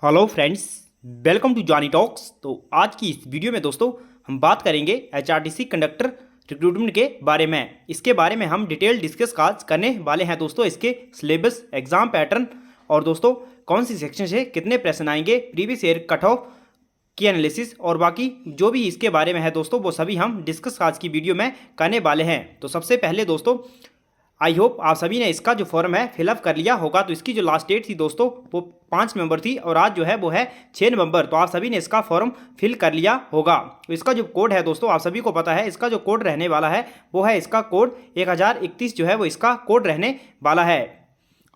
Hello friends, welcome to Johnny Talks. तो आज की इस वीडियो में दोस्तों हम बात करेंगे एचआरटीसी कंडक्टर रिक्रूटमेंट के बारे में। इसके बारे में हम डिटेल डिस्कस आज करने वाले हैं दोस्तों। इसके सिलेबस, एग्जाम पैटर्न और दोस्तों कौन सी सेक्शन से कितने प्रश्न आएंगे, प्रीवियस ईयर कट ऑफ की एनालिसिस और बाकी जो भी इसके बारे में है दोस्तों वो सभी हम डिस्कस आज की वीडियो में करने वाले हैं। तो सबसे पहले दोस्तों आई होप आप सभी ने इसका जो फॉर्म है फिलअप कर लिया होगा। तो इसकी जो लास्ट डेट थी दोस्तों वो 5 नवंबर थी और आज जो है वो है 6 नवंबर। तो आप सभी ने इसका फॉर्म फिल कर लिया होगा। तो इसका जो कोड है दोस्तों आप सभी को पता है, इसका जो कोड रहने वाला है वो है इसका कोड 1031 जो है वो इसका कोड रहने वाला है।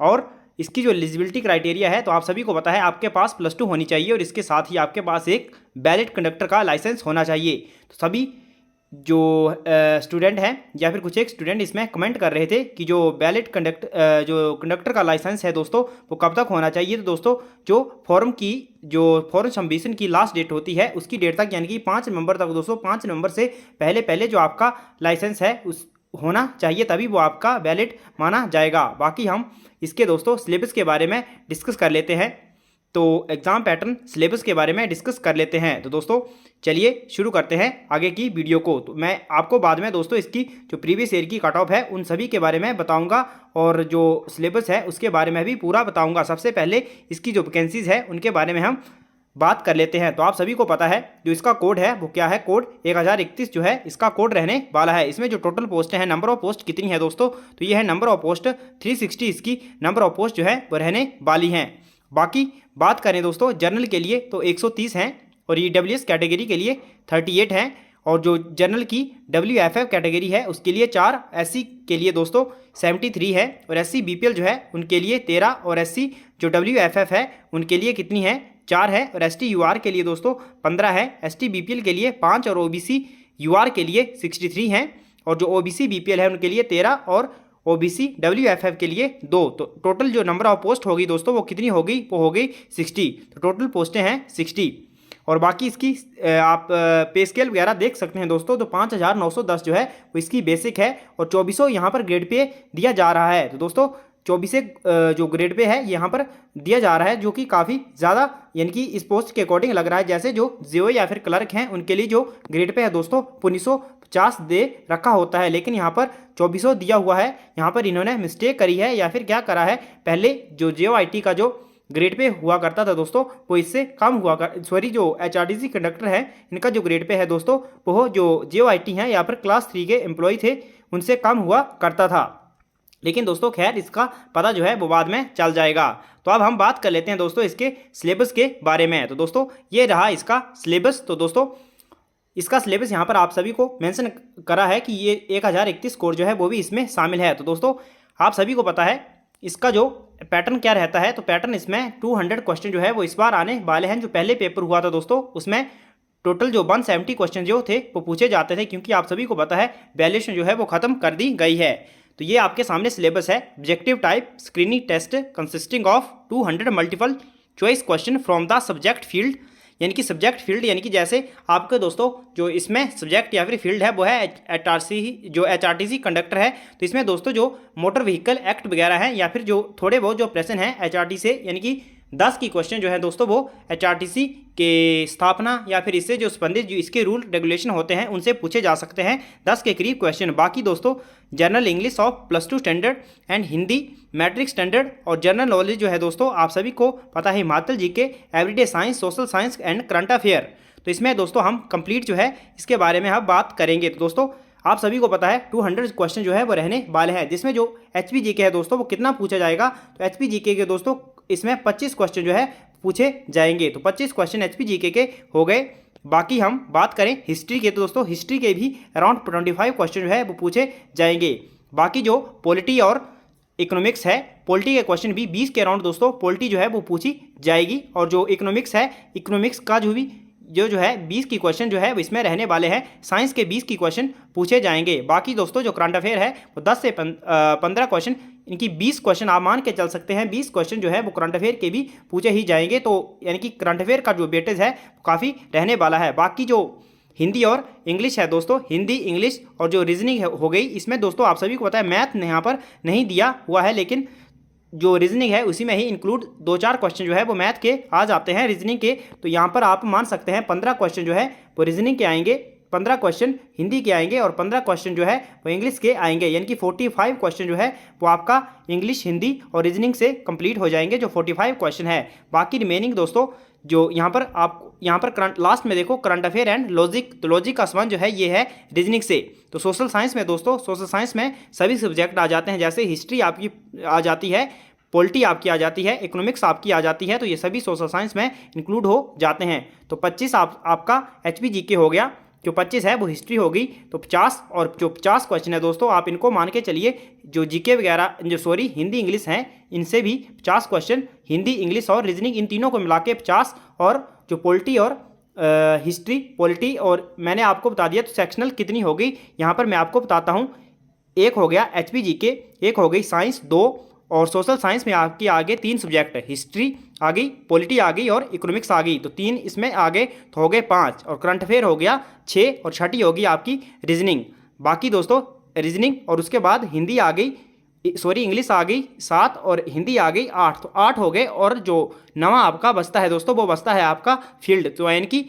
और इसकी जो एलिजिबिलिटी क्राइटेरिया है तो आप सभी को पता है आपके पास +2 होनी चाहिए और इसके साथ ही आपके पास एक वैलिड कंडक्टर का लाइसेंस होना चाहिए। तो सभी जो स्टूडेंट हैं या फिर कुछ एक स्टूडेंट इसमें कमेंट कर रहे थे कि जो वैलिड जो कंडक्टर का लाइसेंस है दोस्तों वो कब तक होना चाहिए। तो दोस्तों जो फॉर्म सबमिशन की लास्ट डेट होती है उसकी डेट तक, यानी कि 5 नवंबर तक दोस्तों, 5 नवंबर से पहले जो आपका लाइसेंस है उस होना चाहिए, तभी वो आपका वैलिड माना जाएगा। बाकी हम इसके दोस्तों सिलेबस के बारे में डिस्कस कर लेते हैं। तो एग्ज़ाम पैटर्न, सिलेबस के बारे में डिस्कस कर लेते हैं। तो दोस्तों चलिए शुरू करते हैं आगे की वीडियो को। तो मैं आपको बाद में दोस्तों इसकी जो प्रीवियस ईयर की कट ऑफ है उन सभी के बारे में बताऊंगा और जो सिलेबस है उसके बारे में भी पूरा बताऊंगा। सबसे पहले इसकी जो वैकेंसीज़ है उनके बारे में हम बात कर लेते हैं। तो आप सभी को पता है जो इसका कोड है वो क्या है, कोड 1031 जो है इसका कोड रहने वाला है। इसमें जो टोटल पोस्ट है, नंबर ऑफ पोस्ट कितनी है दोस्तों, तो ये है नंबर ऑफ पोस्ट 360 इसकी नंबर ऑफ पोस्ट जो है वो रहने वाली हैं। बाकी बात करें दोस्तों जनरल के लिए तो 130 हैं और EWS कैटेगरी के लिए 38 हैं और जो जनरल की WFF कैटेगरी है उसके लिए 4, SC के लिए दोस्तों 73 है और SC BPL जो है उनके लिए 13 और SC जो WFF है उनके लिए कितनी है, 4 है और ST UR के लिए दोस्तों 15 है, ST BPL के लिए 5 और OBC UR के लिए 63 हैं और जो OBC BPL है उनके लिए 13 और OBC WFF के लिए 2। तो टोटल जो नंबर ऑफ पोस्ट होगी दोस्तों वो कितनी होगी, वो होगी 60। तो टोटल पोस्टें हैं 60 और बाकी इसकी आप पे स्केल वगैरह देख सकते हैं दोस्तों। तो 5910 जो है वो इसकी बेसिक है और 2400 यहाँ पर ग्रेड पे दिया जा रहा है। तो दोस्तों 24 जो ग्रेड पे है यहाँ पर दिया जा रहा है, जो कि काफ़ी ज़्यादा, यानी कि इस पोस्ट के अकॉर्डिंग लग रहा है जैसे जो जीओ या फिर क्लर्क हैं उनके लिए जो ग्रेड पे है दोस्तों 1950 दे रखा होता है, लेकिन यहाँ पर 2400 दिया हुआ है। यहाँ पर इन्होंने मिस्टेक करी है या फिर क्या करा है, पहले जो JOIT का जो ग्रेड पे हुआ करता था दोस्तों वो इससे कम हुआ जो HRTC कंडक्टर है इनका जो ग्रेड पे है दोस्तों वो जो JOIT हैं या फिर क्लास 3 के एम्प्लॉय थे उनसे कम हुआ करता था। लेकिन दोस्तों खैर इसका पता जो है वो बाद में चल जाएगा। तो अब हम बात कर लेते हैं दोस्तों इसके सिलेबस के बारे में। तो दोस्तों ये रहा इसका सिलेबस। तो दोस्तों इसका सिलेबस यहाँ पर आप सभी को मेंशन करा है कि ये 1031 कोड जो है वो भी इसमें शामिल है। तो दोस्तों आप सभी को पता है इसका जो पैटर्न क्या रहता है। तो पैटर्न इसमें 200 क्वेश्चन जो है वो इस बार आने वाले हैं। जो पहले पेपर हुआ था दोस्तों उसमें टोटल जो 170 क्वेश्चन जो थे वो पूछे जाते थे, क्योंकि आप सभी को पता है वैल्यूएशन जो है वो ख़त्म कर दी गई है। तो ये आपके सामने सिलेबस है। Objective type screening test consisting of 200 multiple choice question from the subject field, यानी कि सब्जेक्ट फील्ड यानी कि जैसे आपके दोस्तों जो इसमें सब्जेक्ट या फिर फील्ड है वो है HRTC कंडक्टर है। तो इसमें दोस्तों जो मोटर व्हीकल एक्ट वगैरह है या फिर जो थोड़े बहुत जो प्रश्न हैं HRTC से, यानी कि 10 की क्वेश्चन जो है दोस्तों वो HRTC के स्थापना या फिर इससे जो संबंधित जो इसके रूल रेगुलेशन होते हैं उनसे पूछे जा सकते हैं 10 के करीब क्वेश्चन। बाकी दोस्तों general English of +2 standard and Hindi matric standard और जनरल नॉलेज जो है दोस्तों आप सभी को पता है Himachal GK, everyday science, social science and current affair. तो इसमें दोस्तों हम कंप्लीट जो है इसके बारे में हम बात करेंगे। तो दोस्तों आप सभी को पता है 200 क्वेश्चन जो है वो रहने वाले हैं, जिसमें जो HPGK है दोस्तों वो कितना पूछा जाएगा। तो HPGK के दोस्तों इसमें 25 क्वेश्चन जो है पूछे जाएंगे। तो 25 क्वेश्चन HPGK के हो गए। बाकी हम बात करें हिस्ट्री के तो दोस्तों हिस्ट्री के भी अराउंड 25 क्वेश्चन जो है वो पूछे जाएंगे। बाकी जो पॉलिटी और इकोनॉमिक्स है, पॉलिटी के क्वेश्चन भी 20 के अराउंड दोस्तों पॉलिटी जो है वो पूछी जाएगी और जो इकोनॉमिक्स है, इकोनॉमिक्स का जो है 20 की क्वेश्चन जो है वो इसमें रहने वाले हैं। साइंस के 20 की क्वेश्चन पूछे जाएंगे। बाकी दोस्तों जो करंट अफेयर है वो 10 से 15 क्वेश्चन, इनकी 20 क्वेश्चन आप मान के चल सकते हैं। 20 क्वेश्चन जो है वो करंट अफेयर के भी पूछे ही जाएंगे। तो यानी कि करंट अफेयर का जो वेटेज है वो काफ़ी रहने वाला है। बाकी जो हिंदी और इंग्लिश है दोस्तों, हिंदी इंग्लिश और जो रीजनिंग हो गई, इसमें दोस्तों आप सभी को पता है मैथ यहाँ पर नहीं दिया हुआ है, लेकिन जो रीजनिंग है उसी में ही इंक्लूड 2-4 क्वेश्चन जो है वो मैथ के आ जाते हैं रीजनिंग के। तो यहाँ पर आप मान सकते हैं 15 क्वेश्चन जो है वो रीजनिंग के आएंगे, 15 क्वेश्चन हिंदी के आएंगे और 15 क्वेश्चन जो है वो इंग्लिश के आएंगे, यानी कि 45 क्वेश्चन जो है वो आपका इंग्लिश, हिंदी और रीजनिंग से कंप्लीट हो जाएंगे, जो 45 क्वेश्चन है। बाकी रिमेनिंग दोस्तों जो यहाँ पर आप यहाँ पर करंट लास्ट में देखो करंट अफेयर एंड लॉजिक, तो लॉजिक का सवाल जो है ये है रीजनिंग से। तो सोशल साइंस में दोस्तों, सोशल साइंस में सभी सब्जेक्ट आ जाते हैं, जैसे हिस्ट्री आपकी आ जाती है, पॉलिटी आपकी आ जाती है, इकोनॉमिक्स आपकी आ जाती है, तो ये सभी सोशल साइंस में इंक्लूड हो जाते हैं। तो 25 आपका HPGK हो गया, जो 25 है वो हिस्ट्री होगी। तो 50 और जो 50 क्वेश्चन है दोस्तों आप इनको मान के चलिए, जो जीके वगैरह जो हिंदी इंग्लिश हैं इनसे भी 50 क्वेश्चन, हिंदी इंग्लिश और रीजनिंग इन तीनों को मिला के 50, और जो पॉलिटी और हिस्ट्री, पॉलिटी और मैंने आपको बता दिया तो सेक्शनल कितनी होगी यहाँ पर मैं आपको बताता हूँ। एक हो गया HPGK, एक हो गई साइंस 2, और सोशल साइंस में आपकी आगे 3 सब्जेक्ट है, हिस्ट्री आ गई, पॉलिटी आ गई और इकोनॉमिक्स आ गई, तो 3 इसमें आगे तो हो गए 5, और करंट अफेयर हो गया 6, और छठी होगी आपकी रीजनिंग। बाकी दोस्तों रीजनिंग और उसके बाद हिंदी आ गई, इंग्लिश आ गई 7 और हिंदी आ गई 8, तो 8 हो गए। और जो नवा आपका बचता है दोस्तों वो बचता है आपका फील्ड, तो यानी कि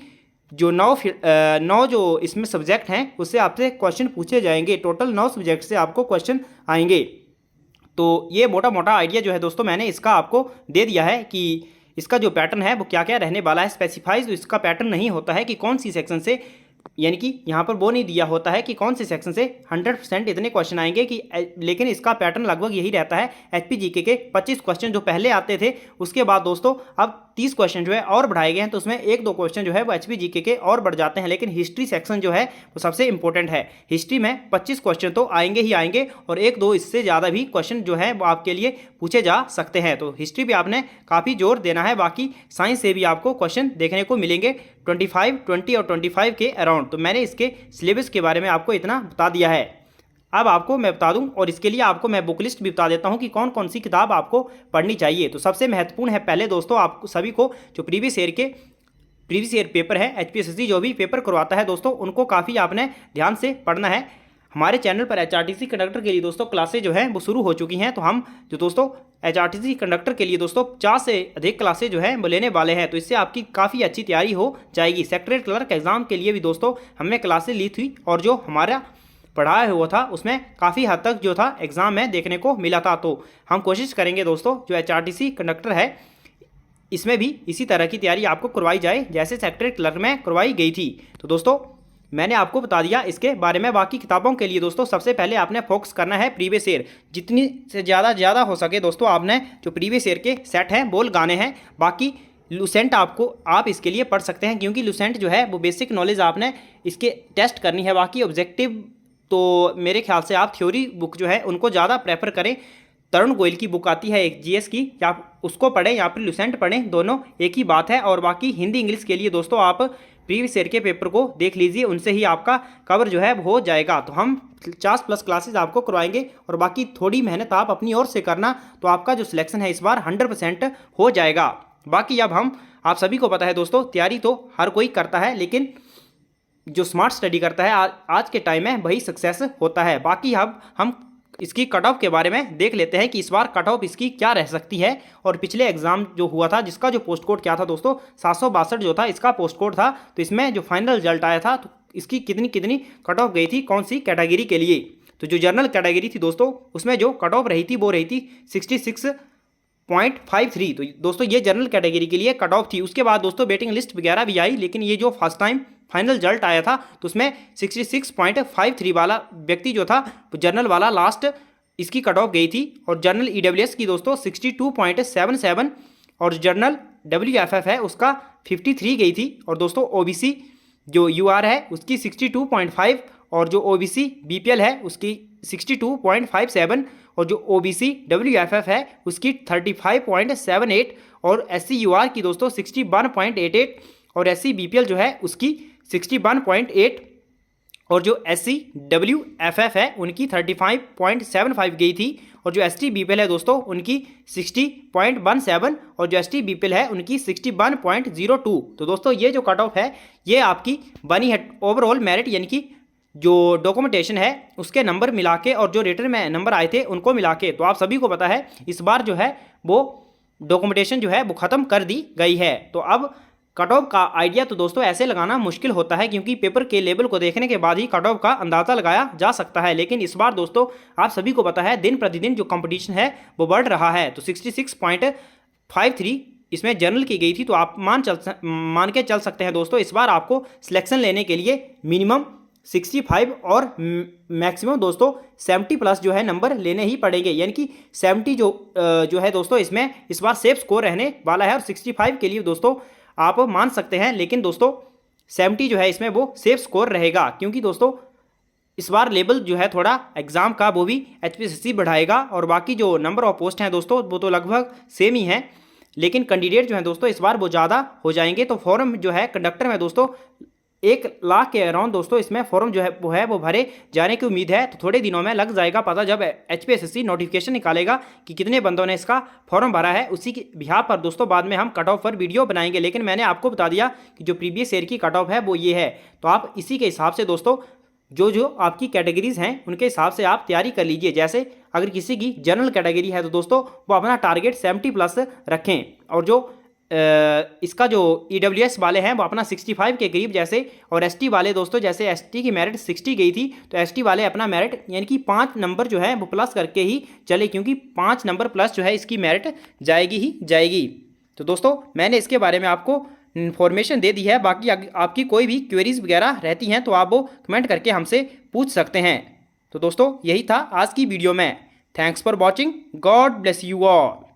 जो 9 जो इसमें सब्जेक्ट हैं उससे आपसे क्वेश्चन पूछे जाएंगे, टोटल 9 सब्जेक्ट से आपको क्वेश्चन आएंगे। तो ये मोटा मोटा आइडिया जो है दोस्तों मैंने इसका आपको दे दिया है कि इसका जो पैटर्न है वो क्या क्या रहने वाला है। स्पेसिफाइज तो इसका पैटर्न नहीं होता है कि कौन सी सेक्शन से, यानी कि यहाँ पर वो नहीं दिया होता है कि कौन से सेक्शन से 100% इतने क्वेश्चन आएंगे कि, लेकिन इसका पैटर्न लगभग यही रहता है। HPGK के 25 क्वेश्चन जो पहले आते थे उसके बाद दोस्तों अब 30 क्वेश्चन जो है और बढ़ाए गए हैं, तो उसमें 1-2 क्वेश्चन जो है वो HPGK के और बढ़ जाते हैं। लेकिन हिस्ट्री सेक्शन जो है वो सबसे इंपॉर्टेंट है। हिस्ट्री में 25 क्वेश्चन तो आएंगे ही आएंगे, और 1-2 इससे ज़्यादा भी क्वेश्चन जो है वो आपके लिए पूछे जा सकते हैं। तो हिस्ट्री पे आपने काफ़ी जोर देना है। बाकी साइंस से भी आपको क्वेश्चन देखने को मिलेंगे 25, 20 और 25 के अराउंड। तो मैंने इसके सिलेबस के बारे में आपको इतना बता दिया है। अब आपको मैं बता दूं, और इसके लिए आपको मैं बुक लिस्ट भी बता देता हूं कि कौन कौन सी किताब आपको पढ़नी चाहिए। तो सबसे महत्वपूर्ण है पहले दोस्तों आप सभी को जो प्रीवियस ईयर पेपर है, HPSSC जो भी पेपर करवाता है दोस्तों उनको काफ़ी आपने ध्यान से पढ़ना है। हमारे चैनल पर HRTC कंडक्टर के लिए दोस्तों क्लासेज जो है वो शुरू हो चुकी हैं। तो हम जो दोस्तों HRTC कंडक्टर के लिए दोस्तों 50 से अधिक क्लासेज जो है वो लेने वाले हैं, तो इससे आपकी काफ़ी अच्छी तैयारी हो जाएगी। सेक्रेटरी क्लर्क एग्जाम के लिए भी दोस्तों हमने क्लासेज ली थी, और जो हमारा पढ़ाया हुआ था उसमें काफ़ी हद तक जो था एग्ज़ाम में देखने को मिला था। तो हम कोशिश करेंगे दोस्तों जो HRTC कंडक्टर है इसमें भी इसी तरह की तैयारी आपको करवाई जाए जैसे सेक्रेटरी क्लर्क में करवाई गई थी। तो दोस्तों मैंने आपको बता दिया इसके बारे में। बाकी किताबों के लिए दोस्तों सबसे पहले आपने फोकस करना है प्रीवियस ईयर, जितनी से ज़्यादा हो सके दोस्तों आपने जो प्रीवियस ईयर के सेट हैं बोल गाने हैं। बाकी लुसेंट आप इसके लिए पढ़ सकते हैं, क्योंकि लुसेंट जो है वो बेसिक नॉलेज आपने इसके टेस्ट करनी है। बाकी ऑब्जेक्टिव तो मेरे ख्याल से आप थ्योरी बुक जो है उनको ज़्यादा प्रेफर करें। तरुण गोयल की बुक आती है एक GS की, या उसको पढ़ें या फिर लुसेंट पढ़ें, दोनों एक ही बात है। और बाकी हिंदी इंग्लिश के लिए दोस्तों आप प्रीवियस ईयर के पेपर को देख लीजिए, उनसे ही आपका कवर जो है हो जाएगा। तो हम 50+ क्लासेज आपको करवाएंगे, और बाकी थोड़ी मेहनत आप अपनी ओर से करना, तो आपका जो सिलेक्शन है इस बार 100% हो जाएगा। बाकी अब आप सभी को पता है दोस्तों तैयारी तो हर कोई करता है, लेकिन जो स्मार्ट स्टडी करता है आज के टाइम में वही सक्सेस होता है। बाकी अब हम इसकी कट ऑफ के बारे में देख लेते हैं कि इस बार कट ऑफ इसकी क्या रह सकती है। और पिछले एग्जाम जो हुआ था जिसका जो पोस्ट कोड क्या था दोस्तों 762 जो था इसका पोस्ट कोड था, तो इसमें जो फाइनल रिजल्ट आया था तो इसकी कितनी कट ऑफ गई थी कौन सी कैटेगरी के लिए। तो जो जनरल कैटेगरी थी दोस्तों उसमें जो कट ऑफ रही थी वो रही थी 66.53। तो दोस्तों ये जनरल कैटेगरी के लिए कट ऑफ थी। उसके बाद दोस्तों वेटिंग लिस्ट वगैरह भी आई, लेकिन ये जो फर्स्ट टाइम फाइनल रिजल्ट आया था तो उसमें 66.53 वाला व्यक्ति जो था वो जनरल वाला लास्ट इसकी कट ऑफ गई थी। और जनरल EWS की दोस्तों 62.77, और जनरल WFF है उसका 53 गई थी। और दोस्तों OBC जो UR है उसकी 62.5, और जो OBC BPL है उसकी 62.57, और जो OBC WFF है उसकी 35.78, और SC UR की दोस्तों 61.88, और SC BPL जो है उसकी 61.8, और जो SC WFF है उनकी 35.75 गई थी। और जो ST BPL है दोस्तों उनकी 60.17, और जो ST BPL है उनकी 61.02। तो दोस्तों ये जो कट ऑफ है ये आपकी बनी है ओवरऑल मेरिट, यानी कि जो डॉक्यूमेंटेशन है उसके नंबर मिला के और जो रिटर्न में नंबर आए थे उनको मिला के, तो आप सभी को पता है इस बार जो है वो डॉक्यूमेंटेशन जो है वो ख़त्म कर दी गई है। तो अब कट ऑफ का आइडिया तो दोस्तों ऐसे लगाना मुश्किल होता है, क्योंकि पेपर के लेवल को देखने के बाद ही कट ऑफ का अंदाज़ा लगाया जा सकता है। लेकिन इस बार दोस्तों आप सभी को पता है दिन प्रतिदिन जो कंपटीशन है वो बढ़ रहा है। तो 66.53 इसमें जनरल की गई थी, तो आप मान के चल सकते हैं दोस्तों इस बार आपको सिलेक्शन लेने के लिए मिनिमम 65 और मैक्सिमम दोस्तों 70 प्लस जो है नंबर लेने ही पड़ेंगे। यानी कि 70 जो है दोस्तों इसमें इस बार सेफ स्कोर रहने वाला है, और 65 के लिए दोस्तों आप मान सकते हैं, लेकिन दोस्तों 70 जो है इसमें वो सेफ स्कोर रहेगा, क्योंकि दोस्तों इस बार लेवल जो है थोड़ा एग्ज़ाम का वो भी HPSC बढ़ाएगा, और बाकी जो नंबर ऑफ पोस्ट हैं दोस्तों वो तो लगभग सेम ही हैं, लेकिन कैंडिडेट जो है दोस्तों इस बार वो ज़्यादा हो जाएंगे। तो फॉर्म जो है कंडक्टर में दोस्तों 1 लाख के अराउंड दोस्तों इसमें फॉर्म जो है वो भरे जाने की उम्मीद है। तो थोड़े दिनों में लग जाएगा पता, जब HPSC नोटिफिकेशन निकालेगा कि कितने बंदों ने इसका फॉर्म भरा है। उसी के बिहार पर दोस्तों बाद में हम कट ऑफ पर वीडियो बनाएंगे, लेकिन मैंने आपको बता दिया कि जो प्रीवियस ईयर की कट ऑफ है वो ये है। तो आप इसी के हिसाब से दोस्तों जो आपकी कैटेगरीज हैं उनके हिसाब से आप तैयारी कर लीजिए। जैसे अगर किसी की जनरल कैटेगरी है तो दोस्तों वो अपना टारगेट 70 प्लस रखें, और जो इसका जो EWS वाले हैं वो अपना 65 के करीब जैसे, और ST वाले दोस्तों जैसे ST की मेरिट 60 गई थी तो ST वाले अपना मेरिट यानी कि 5 नंबर जो है वो प्लस करके ही चले, क्योंकि 5 नंबर प्लस जो है इसकी मेरिट जाएगी ही जाएगी। तो दोस्तों मैंने इसके बारे में आपको इन्फॉर्मेशन दे दी है। बाकी आपकी कोई भी क्वेरीज वगैरह रहती हैं तो आप वो कमेंट करके हमसे पूछ सकते हैं। तो दोस्तों यही था आज की वीडियो में। Thanks for watching, God bless you all.